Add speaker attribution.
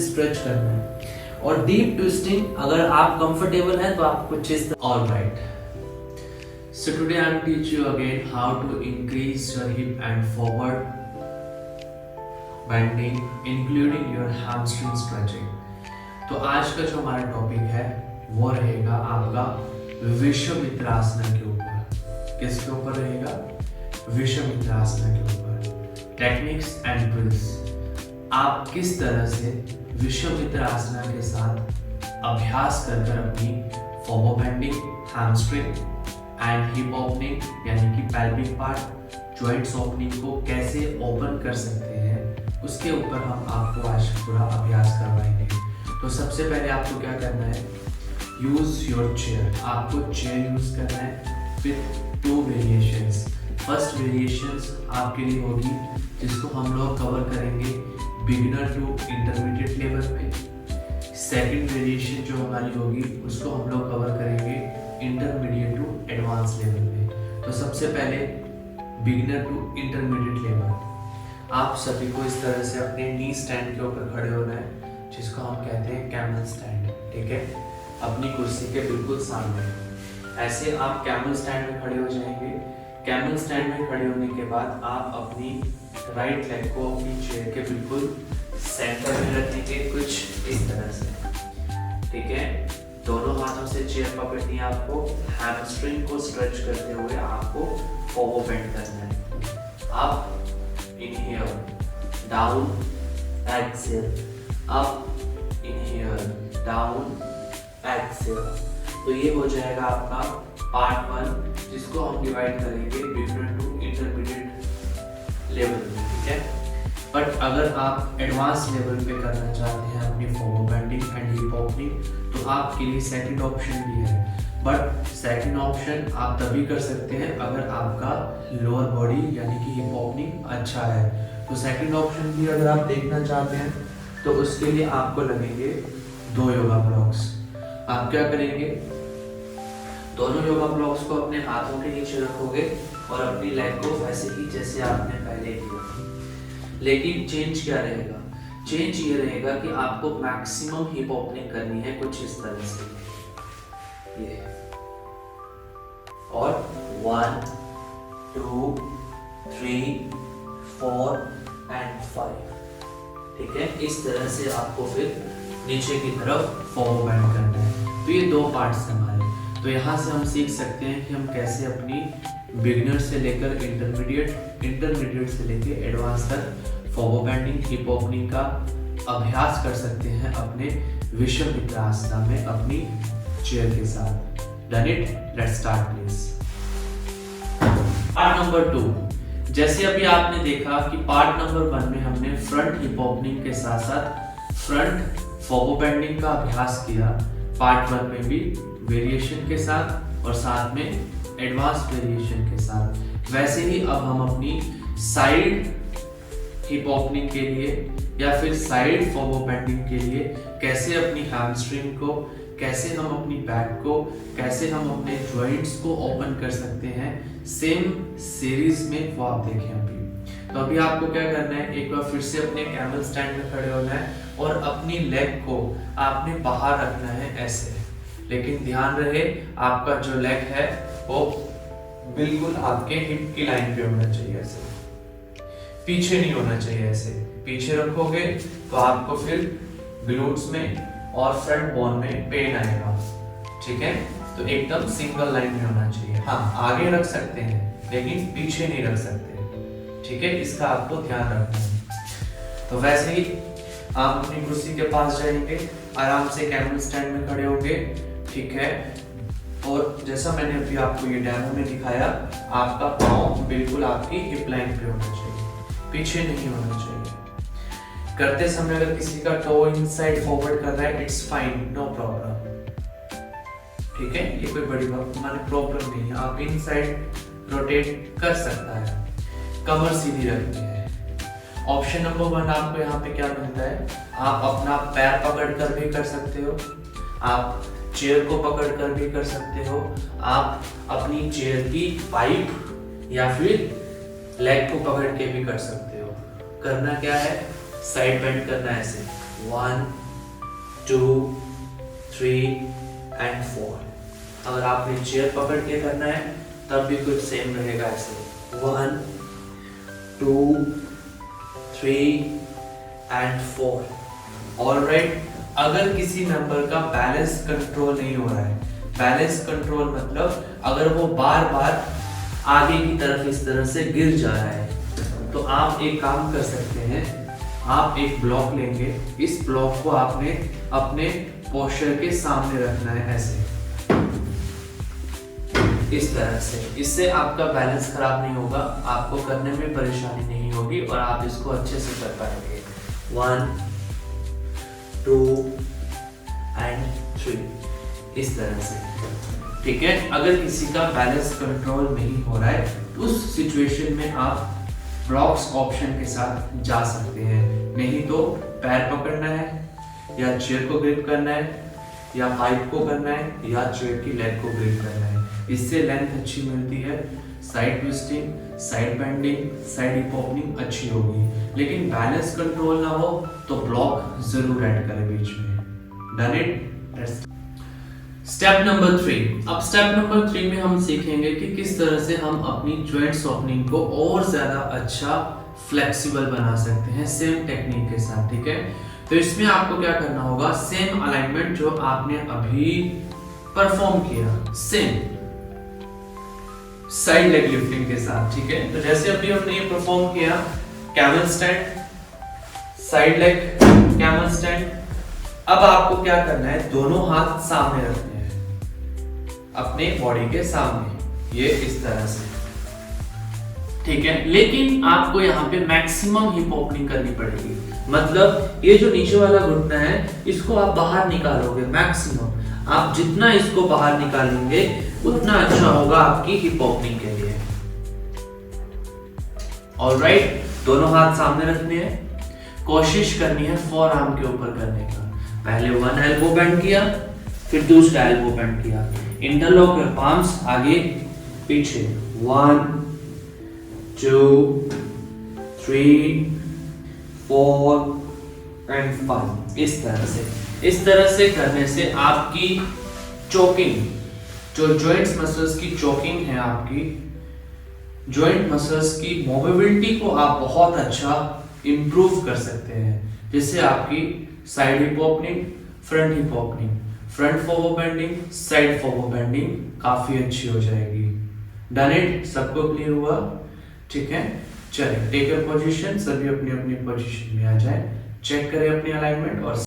Speaker 1: Stretch करना है। और डीप ट्विस्टिंग अगर आप कंफर्टेबल हैं तो आप कुछ इस all right. So today I will teach you again how to increase your hip and forward bending including your hamstring stretching। तो आज का जो हमारा टॉपिक है वो रहेगा आपका विश्वामित्रासन के ऊपर। किसके ऊपर रहेगा? विश्वामित्रासन के ऊपर। टेक्निक्स एंड ड्रिल्स, आप किस तरह से विश्वामित्रासन के साथ अभ्यास कर अपनी forward bending, hamstring and hip opening यानी कि पेल्विक पार्ट, जॉइंट्स ओपनिंग को कैसे ओपन कर सकते हैं, उसके ऊपर हम आपको आज पूरा अभ्यास करवाएंगे। तो सबसे पहले आपको क्या करना है, यूज योर चेयर। आपको चेयर यूज करना है विथ 2 वेरिएशंस। फर्स्ट वेरिएशंस आपके लिए होगी जिसको हम लोग कवर करेंगे बिगिनर टू इंटरमीडिएट लेवल पे। सेकंड वेरिएशन जो हमारी होगी उसको हम लोग कवर करेंगे इंटरमीडिएट टू एडवांस लेवल पे। तो सबसे पहले बिगिनर टू इंटरमीडिएट लेवल, आप सभी को इस तरह से अपने नी स्टैंड के ऊपर खड़े होना है जिसको हम कहते हैं कैमल स्टैंड। ठीक है, अपनी कुर्सी के बिल्कुल सामने ऐसे आप कैमल स्टैंड में खड़े हो जाएंगे। कैमल स्टैंड में खड़े होने के बाद आप अपनी राइट लेग को अपनी चेयर के बिल्कुल सेंटर में रखेंगे, कुछ इस तरह से। ठीक है, दोनों हाथों से चेयर पकड़नी है आपको। हैमस्ट्रिंग को स्ट्रेच करते हुए आपको फॉरवर्ड बेंड करना है। Up inhale, down exhale, up inhale, down exhale. तो ये हो जाएगा आपका पार्ट 1, जिसको हम डिवाइड करेंगे बिगिनर टू इंटरमीडिएट लेवल में। ठीक है, बट अगर आप एडवांस लेवल पे करना चाहते हैं अपनी forward bending and hip opening, तो आपके लिए सेकंड ऑप्शन भी है। बट सेकंड ऑप्शन आप तभी कर सकते हैं अगर आपका लोअर बॉडी यानी कि हिप ओपनिंग अच्छा है। तो सेकंड ऑप्शन भी अगर आप देखना चाहते हैं तो उसके लिए आपको लगेंगे 2 योगा ब्लॉक्स। आप क्या करेंगे, दोनों योगा ब्लॉक्स को अपने हाथों के नीचे रखोगे और अपनी लेग को वैसे ही जैसे आपने पहले किया। लेकिन चेंज क्या रहेगा? चेंज ये रहेगा कि आपको मैक्सिमम हिप ओपनिंग करनी है कुछ इस तरह से, ये। और 1 2 3 4 एंड 5। ठीक है, इस तरह से आपको फिर नीचे की तरफ फॉरवर्ड बेंड करना है। तो ये 2 पार्ट्स हमारे। तो यहाँ से हम सीख सकते हैं कि हम कैसे अपनी बिगिनर से लेकर इंटरमीडिएट से लेकर एडवांस तक फॉरवर्ड बेंडिंग, हिप ओपनिंग का अभ्यास कर सकते हैं अपने विश्वामित्रासन में अपनी चेयर के साथ। Done it? Let's start please. Part number 2, जैसे अभी आपने देखा कि पार्ट नंबर 1 में हमने फ्रंट हिप ओपनिंग के साथ साथ फ्रंट फॉरवर्ड बेंडिंग का अभ्यास किया। पार्ट 1 में भी वेरिएशन के साथ और साथ में एडवांस वेरिएशन के साथ। वैसे ही अब हम अपनी साइड हिप ओपनिंग के लिए या फिर साइड फॉरवर्ड बेंडिंग के लिए कैसे अपनी हैमस्ट्रिंग को, कैसे हम अपनी बैक को, कैसे हम अपने जॉइंट्स को ओपन कर सकते हैं, सेम सीरीज में वो आप देखें अभी। तो अभी आपको क्या करना है, एक बार फिर से अपने कैमल स्टैंड में खड़े होना है और अपनी लेग को आपने बाहर रखना है ऐसे। लेकिन ध्यान रहे आपका जो लेग है वो बिल्कुल आपके हिप की लाइन पे होना चाहिए, ऐसे पीछे नहीं होना चाहिए। ऐसे पीछे रखोगे तो आपको फिर ग्लूट्स में और फ्रंट बोन में पेन आएगा। ठीक है, तो एकदम सिंगल लाइन में होना चाहिए। हाँ, आगे रख सकते हैं लेकिन पीछे नहीं रख सकते। ठीक है, इसका आपको ध्यान रखना है। तो वैसे ही आप अपनी कुर्सी के पास जाएंगे, आराम से कैमल स्टैंड में खड़े होंगे। ठीक है, और जैसा मैंने अभी आपको ये डेमो में दिखाया, आपका पाँव बिल्कुल आपकी हिप लाइन पे होना चाहिए, पीछे नहीं होना चाहिए। करते समय अगर किसी का टो इनसाइड फॉरवर्ड कर रहा है, इट्स फाइन, नो प्रॉब्लम। ठीक है, ये कोई बड़ी बात माने प्रॉब्लम नहीं है। आप इनसाइड रोटेट कर सकता है, कमर सीधी रखनी है। ऑप्शन नंबर 1 आपको यहाँ पे क्या मिलता है, आप अपना पैर पकड़ कर भी कर सकते हो, आप चेयर को पकड़ कर भी कर सकते हो, आप अपनी चेयर की पाइप या फिर लेग को पकड़ के भी कर सकते हो। करना क्या है, साइड बेंड करना है ऐसे 1 2 3 and 4। अगर आपने चेयर पकड़ के करना है तब भी कुछ सेम रहेगा ऐसे, 1 2 3 and 4। ऑलराइट, अगर किसी नंबर का बैलेंस कंट्रोल नहीं हो रहा है, बैलेंस कंट्रोल मतलब अगर वो बार बार आगे की तरफ इस तरह से गिर जा रहा है, तो आप एक काम कर सकते हैं, आप एक ब्लॉक लेंगे, इस ब्लॉक को आपने अपने पोस्चर के सामने रखना है ऐसे, इस तरह से। इससे आपका बैलेंस खराब नहीं होगा, आपको करने में परेशानी नहीं होगी और आप इसको अच्छे से कर पाएंगे। 1 2 and 3 इस तरह से, ठीक है। अगर किसी का बैलेंस कंट्रोल नहीं हो रहा है तो उस सिचुएशन में आप ब्लॉक्स ऑप्शन के साथ जा सकते हैं, नहीं तो पैर पकड़ना है या चेयर को ग्रिप करना है या पाइप को करना है या चेयर की लेग को ग्रिप करना है। इससे लेंथ अच्छी मिलती है, side twisting, side bending, side hip opening अच्छी होगी। लेकिन बैलेंस कंट्रोल ना हो तो ब्लॉक जरूर ऐड करें बीच में। Done it. Step number 3। अब स्टेप नंबर 3 में हम सीखेंगे कि किस तरह से हम अपनी जॉइंट ओपनिंग को और ज्यादा अच्छा फ्लेक्सिबल बना सकते हैं सेम टेक्निक के साथ, ठीक है। तो इसमें आपको क्या करना होगा, सेम अलाइनमेंट जो आपने अभी परफॉर्म किया, सेम साइड लेग लिफ्टिंग के साथ, ठीक है। तो जैसे अभी हमने ये परफॉर्म किया, camel stand, side leg camel stand. अब आपको क्या करना है, दोनों हाथ सामने रखने हैं अपने बॉडी के सामने, ये इस तरह से, ठीक है। लेकिन आपको यहाँ पे मैक्सिमम हिप ओपनिंग करनी पड़ेगी, मतलब ये जो नीचे वाला घुटना है इसको आप बाहर निकालोगे मैक्सिमम। आप जितना इसको बाहर निकालेंगे उतना अच्छा होगा आपकी हिप ओपनिंग के लिए। ऑलराइट, दोनों हाथ सामने रखने हैं, कोशिश करनी है फोर आर्म के ऊपर करने का। पहले वन एल्बो बेंड किया, फिर दूसरा एल्बो बेंड किया, इंटरलॉक योर पाम्स, आगे पीछे, 1 2 3 4 and 5 इस तरह से करने से आपकी चोकिंग, जो जॉइंट्स मसल्स की चोकिंग है, आपकी जॉइंट मसल्स की मोबिलिटी को आप बहुत अच्छा इंप्रूव कर सकते हैं। जैसे आपकी side hip opening, front hip opening, front forward bending, side forward bending काफी अच्छी हो जाएगी। डन इट, सबको क्लियर हुआ, ठीक है। चलिए टेक योर पोजीशन, सभी अपनी अपनी पोजीशन में आ जाए, चेक करें अपनी अलाइनमेंट और